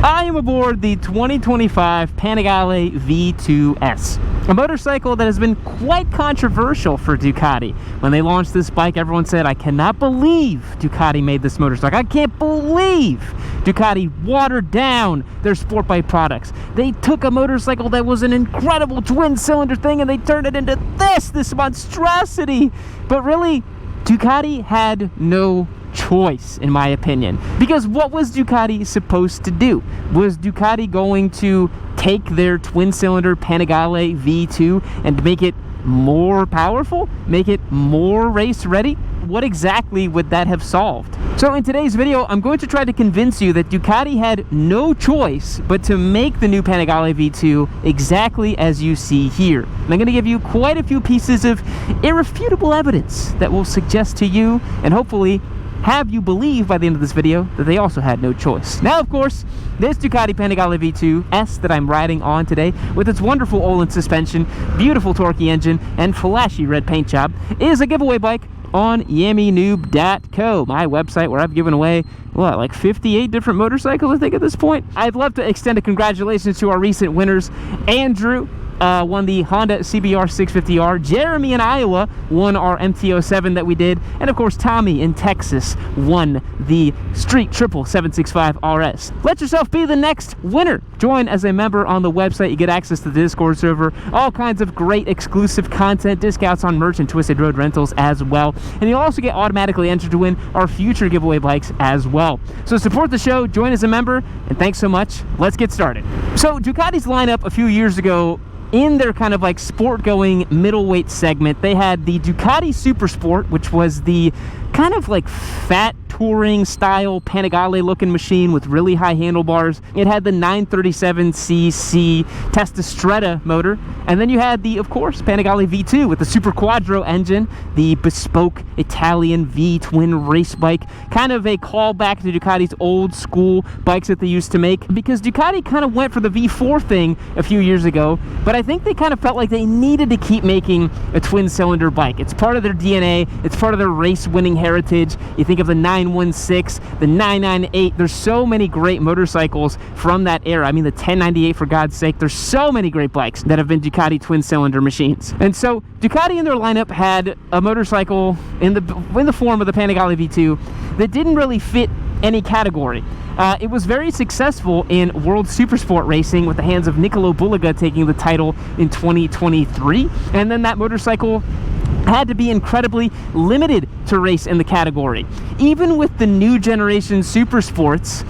I am aboard the 2025 Panigale V2S, a motorcycle that has been quite controversial for Ducati. When they launched this bike, everyone said, I cannot believe Ducati made this motorcycle. I can't believe Ducati watered down their sport bike products. They took a motorcycle that was an incredible twin-cylinder thing and they turned it into this monstrosity. But really, Ducati had no choice, in my opinion, because what was Ducati supposed to do? Was Ducati going to take their twin-cylinder Panigale V2 and make it more powerful, make it more race ready? What exactly would that have solved? So in today's video, I'm going to try to convince you that Ducati had no choice but to make the new Panigale V2 exactly as you see here. And I'm going to give you quite a few pieces of irrefutable evidence that will suggest to you, and hopefully have you believe by the end of this video, that they also had no choice. Now, of course, this Ducati Panigale V2S that I'm riding on today, with its wonderful Olin suspension, beautiful torquey engine, and flashy red paint job, is a giveaway bike on yammynoob.co, my website where I've given away, what, like 58 different motorcycles, I think, at this point. I'd love to extend a congratulations to our recent winners. Andrew won the Honda CBR 650R. Jeremy in Iowa won our MT-07 that we did. And of course, Tommy in Texas won the Street Triple 765 RS. Let yourself be the next winner. Join as a member on the website. You get access to the Discord server, all kinds of great exclusive content, discounts on merch and Twisted Road rentals as well. And you'll also get automatically entered to win our future giveaway bikes as well. So support the show, join as a member, and thanks so much. Let's get started. So Ducati's lineup a few years ago, in their kind of like sport-going middleweight segment, they had the Ducati Super Sport, which was the kind of like fat touring style Panigale looking machine with really high handlebars. It had the 937cc Testastretta motor, and then you had the, of course, Panigale V2 with the Super Quattro engine, the bespoke Italian V twin race bike, kind of a callback to Ducati's old school bikes that they used to make, because Ducati kind of went for the V4 thing a few years ago, but I think they kind of felt like they needed to keep making a twin cylinder bike. It's part of their DNA, it's part of their race winning heritage. You think of the 916, the 998, there's so many great motorcycles from that era. I mean, the 1098, for God's sake. There's so many great bikes that have been Ducati twin-cylinder machines. And so Ducati in their lineup had a motorcycle in the form of the Panigale V2 that didn't really fit any category. It was very successful in World Supersport racing, with the hands of Nicolo Bulliga taking the title in 2023. And then that motorcycle had to be incredibly limited to race in the category. Even with the new generation Super Sports,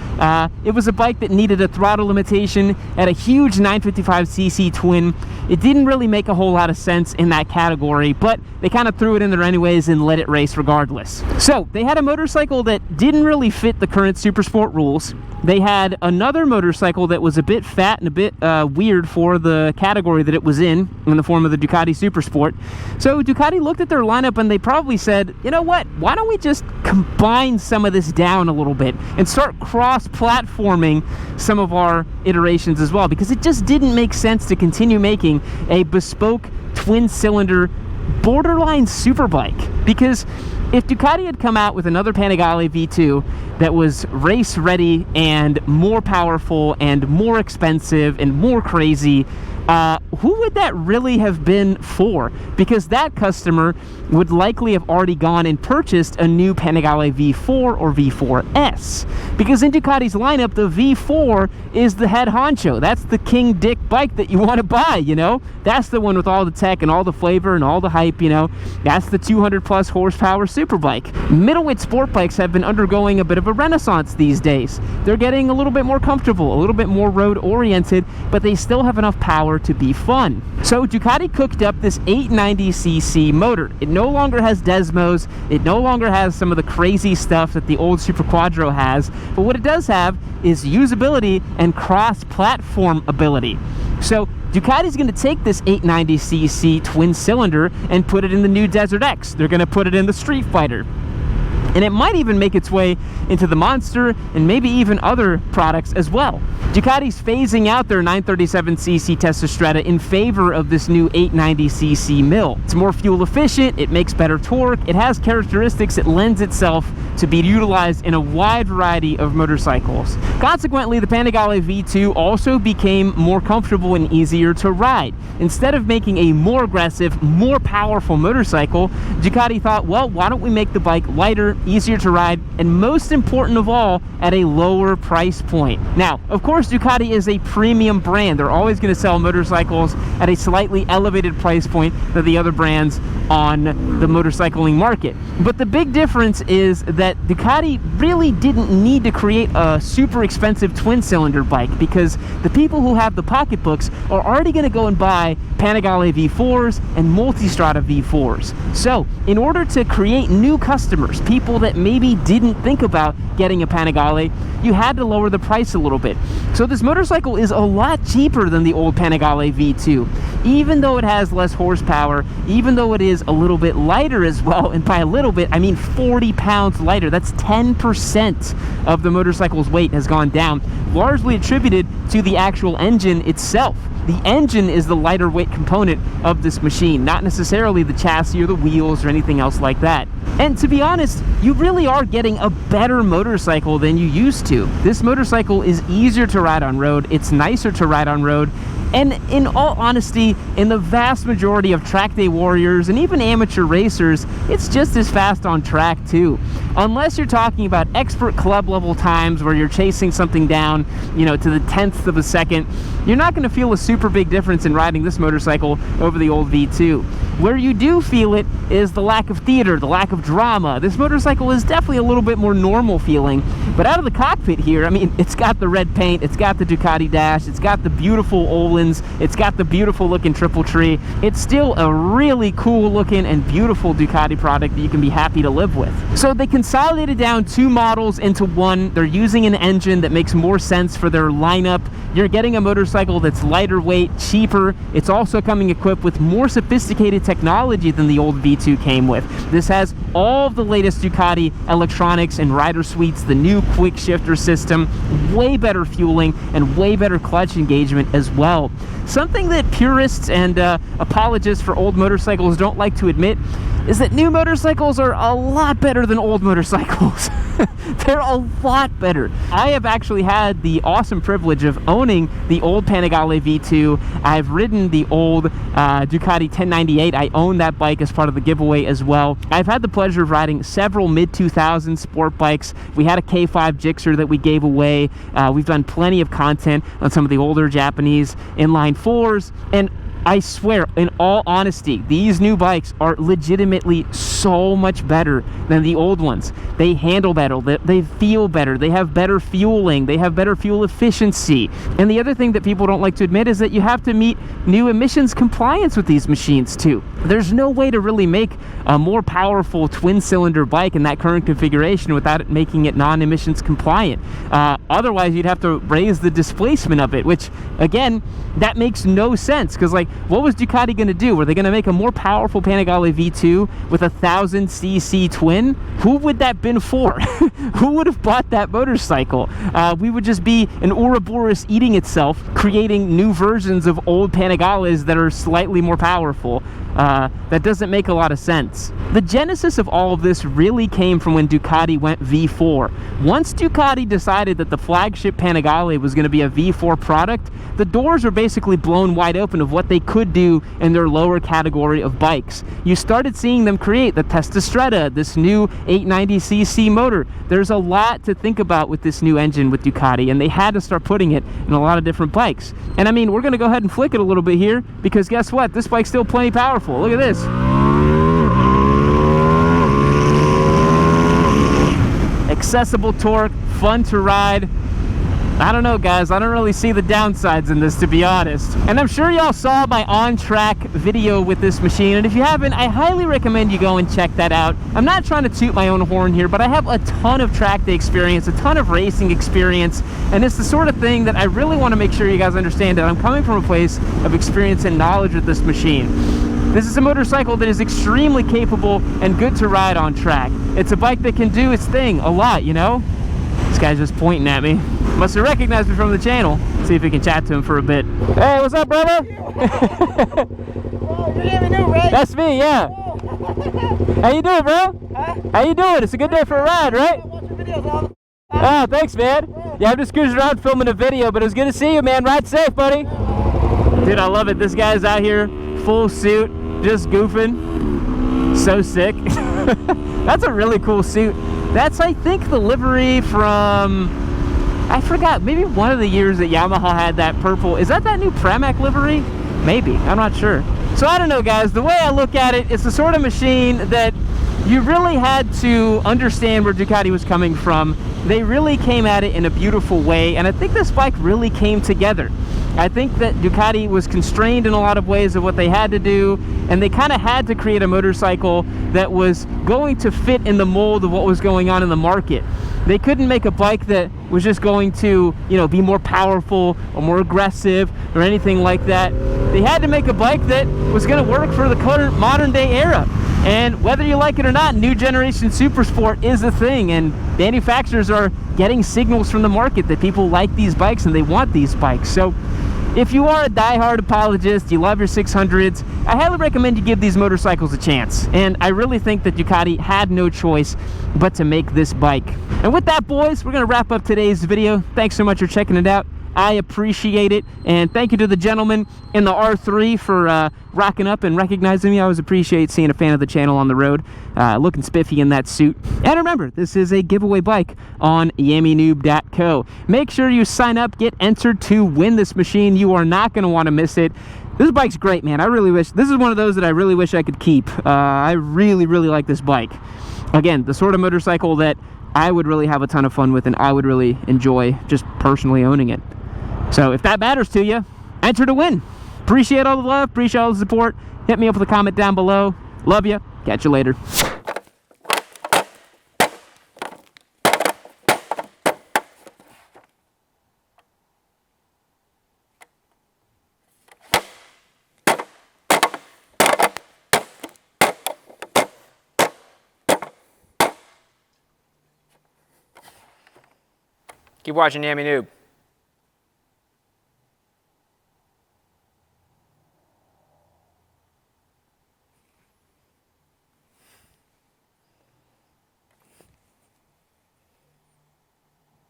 it was a bike that needed a throttle limitation at a huge 955cc twin. It didn't really make a whole lot of sense in that category, but they kind of threw it in there anyways and let it race regardless. So they had a motorcycle that didn't really fit the current Super Sport rules. They had another motorcycle that was a bit fat and a bit weird for the category that it was in the form of the Ducati Super Sport. So Ducati looked at their lineup and they probably said, you know what, why don't we just combine some of this down a little bit and start cross-platforming some of our iterations as well, because it just didn't make sense to continue making a bespoke twin-cylinder borderline superbike. Because if Ducati had come out with another Panigale V2 that was race ready and more powerful and more expensive and more crazy, who would that really have been for? Because that customer would likely have already gone and purchased a new Panigale V4 or V4S. Because in Ducati's lineup, the V4 is the head honcho. That's the King Dick bike that you want to buy, you know? That's the one with all the tech and all the flavor and all the hype, you know? That's the 200 plus horsepower super bike. Middleweight sport bikes have been undergoing a bit of a renaissance these days. They're getting a little bit more comfortable, a little bit more road oriented, but they still have enough power to be fun. So Ducati cooked up this 890cc motor. It no longer has Desmos, it no longer has some of the crazy stuff that the old Super Quattro has, but what it does have is usability and cross-platform ability. So Ducati's going to take this 890cc twin cylinder and put it in the new Desert X. They're going to put it in the Street Fighter. and it might even make its way into the Monster and maybe even other products as well. Ducati's phasing out their 937cc Testastretta in favor of this new 890cc mill. It's more fuel efficient, it makes better torque, it has characteristics that lends itself to be utilized in a wide variety of motorcycles. Consequently, the Panigale V2 also became more comfortable and easier to ride. Instead of making a more aggressive, more powerful motorcycle, Ducati thought, well, why don't we make the bike lighter, easier to ride, and most important of all, at a lower price point. Now, of course, Ducati is a premium brand. They're always going to sell motorcycles at a slightly elevated price point than the other brands on the motorcycling market. But the big difference is that Ducati really didn't need to create a super expensive twin-cylinder bike, because the people who have the pocketbooks are already going to go and buy Panigale V4s and Multistrada V4s. So, in order to create new customers, people that maybe didn't think about getting a Panigale, you had to lower the price a little bit. So this motorcycle is a lot cheaper than the old Panigale V2. Even though it has less horsepower, even though it is a little bit lighter as well, and by a little bit, I mean 40 pounds lighter. That's 10% of the motorcycle's weight has gone down, largely attributed to the actual engine itself. The engine is the lighter weight component of this machine, not necessarily the chassis or the wheels or anything else like that. And to be honest, you really are getting a better motorcycle than you used to. This motorcycle is easier to ride on road, it's nicer to ride on road, and in all honesty, in the vast majority of track day warriors and even amateur racers, it's just as fast on track too. Unless you're talking about expert club level times where you're chasing something down, you know, to the 10th of a second, you're not going to feel a super big difference in riding this motorcycle over the old V2. Where you do feel it is the lack of theater, the lack of drama. This motorcycle is definitely a little bit more normal feeling, but out of the cockpit here, I mean, it's got the red paint, it's got the Ducati dash, it's got the beautiful Öhlins, it's got the beautiful looking triple tree. It's still a really cool looking and beautiful Ducati product that you can be happy to live with. So they consolidated down two models into one. They're using an engine that makes more sense for their lineup. You're getting a motorcycle that's lighter weight, cheaper. It's also coming equipped with more sophisticated technology than the old V2 came with. This has all of the latest Ducati electronics and rider suites, the new quick shifter system, way better fueling, and way better clutch engagement as well. Something that purists and apologists for old motorcycles don't like to admit is that new motorcycles are a lot better than old motorcycles. They're a lot better. I have actually had the awesome privilege of owning the old Panigale V2. I've ridden the old Ducati 1098. I own that bike as part of the giveaway as well. I've had the pleasure of riding several mid-2000s sport bikes. We had a K5 Gixxer that we gave away. We've done plenty of content on some of the older Japanese inline 4s, and I swear, in all honesty, these new bikes are legitimately so much better than the old ones. They handle better, they feel better, they have better fueling, they have better fuel efficiency. And the other thing that people don't like to admit is that you have to meet new emissions compliance with these machines too. There's no way to really make a more powerful twin-cylinder bike in that current configuration without it making it non-emissions compliant. Otherwise, you'd have to raise the displacement of it, which, again, that makes no sense, because, like, what was Ducati going to do? Were they going to make a more powerful Panigale V2 with a 1000cc twin? Who would that been for? Who would have bought that motorcycle? We would just be an Ouroboros eating itself, creating new versions of old Panigales that are slightly more powerful. That doesn't make a lot of sense. The genesis of all of this really came from when Ducati went V4. Once Ducati decided that the flagship Panigale was going to be a V4 product, the doors were basically blown wide open of what they could do in their lower category of bikes. You started seeing them create the Testastretta, this new 890cc motor. There's a lot to think about with this new engine with Ducati, and they had to start putting it in a lot of different bikes. And I mean, we're going to go ahead and flick it a little bit here, because guess what? This bike's still plenty powerful. Look at this. Accessible torque, fun to ride. I don't know, guys, I don't really see the downsides in this, to be honest. And I'm sure y'all saw my on-track video with this machine, and if you haven't, I highly recommend you go and check that out. I'm not trying to toot my own horn here, but I have a ton of track day experience, a ton of racing experience, and it's the sort of thing that I really want to make sure you guys understand that I'm coming from a place of experience and knowledge with this machine. This is a motorcycle that is extremely capable and good to ride on track. It's a bike that can do its thing a lot, you know? This guy's just pointing at me. Must have recognized me from the channel. See if we can chat to him for a bit. Hey, what's up, brother? Oh, you're Yami Noob, right? That's me, yeah. How you doing, bro? Huh? How you doing? It's a good day for a ride, right? I watch your videos all the Oh, thanks, man. Yeah, I'm just cruising around filming a video, but it was good to see you, man. Ride safe, buddy. Dude, I love it. This guy's out here, full suit, just goofing. So sick. That's a really cool suit. That's, I think, the livery from, I forgot, maybe one of the years that Yamaha had that purple. Is that new Pramac livery? Maybe, I'm not sure. So I don't know, guys. The way I look at it, it's the sort of machine that you really had to understand where Ducati was coming from. They really came at it in a beautiful way, and I think this bike really came together. I think that Ducati was constrained in a lot of ways of what they had to do, and they kind of had to create a motorcycle that was going to fit in the mold of what was going on in the market. They couldn't make a bike that was just going to, you know, be more powerful or more aggressive or anything like that. They had to make a bike that was going to work for the current modern day era. And whether you like it or not, new generation super sport is a thing, and manufacturers are getting signals from the market that people like these bikes and they want these bikes. So if you are a diehard apologist, you love your 600s, I highly recommend you give these motorcycles a chance. And I really think that Ducati had no choice but to make this bike. And with that, boys, we're going to wrap up today's video. Thanks so much for checking it out. I appreciate it, and thank you to the gentleman in the R3 for rocking up and recognizing me. I always appreciate seeing a fan of the channel on the road, looking spiffy in that suit. And remember, this is a giveaway bike on yaminoob.co. Make sure you sign up, get entered to win this machine. You are not going to want to miss it. This bike's great, man. I really wish, this is one of those that I really wish I could keep. I really, really like this bike. Again, the sort of motorcycle that I would really have a ton of fun with, and I would really enjoy just personally owning it. So if that matters to you, enter to win. Appreciate all the love, appreciate all the support. Hit me up with a comment down below. Love you. Catch you later. Keep watching Yami Noob.